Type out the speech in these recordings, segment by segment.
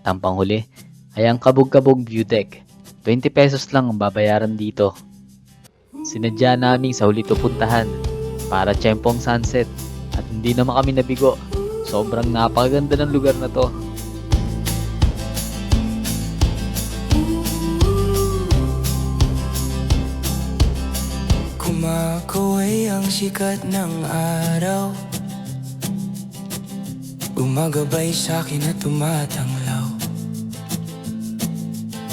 At ang panghuli ay ang kabog-kabog view deck. 20 pesos lang ang babayaran dito. Sinadya naming sa huli to puntahan para tiyempong sunset at hindi naman kami nabigo. Sobrang napakaganda ng lugar na to. Kumakaway ang sikat ng araw, gumagabay sa'kin at tumatanglaw.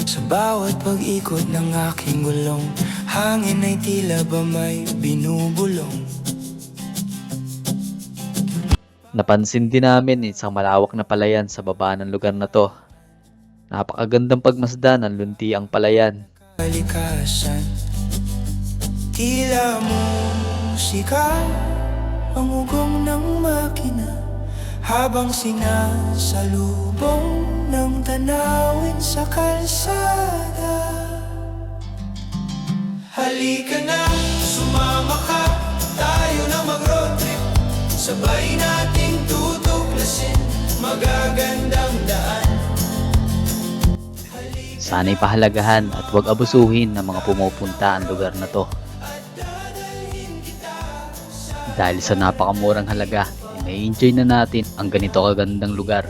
Sa bawat pag-ikot ng aking gulong, hangin ay tila ba may binubulong. Napansin din namin isang malawak na palayan sa baba ng lugar na to. Napakagandang pagmasdan ng lunti ang palayan. Kalikasan, tila musika ang ugong ng makina, habang sinasalubong ng tanawin sa kalsada. Halika na, sumama ka, tayo na mag-road trip. Sabay nating tutuklasin magagandang daan. Sana'y pahalagahan at huwag abusuhin ng mga pumupunta ang lugar na to. Dahil sa napakamurang halaga, may enjoy na natin ang ganito kagandang lugar.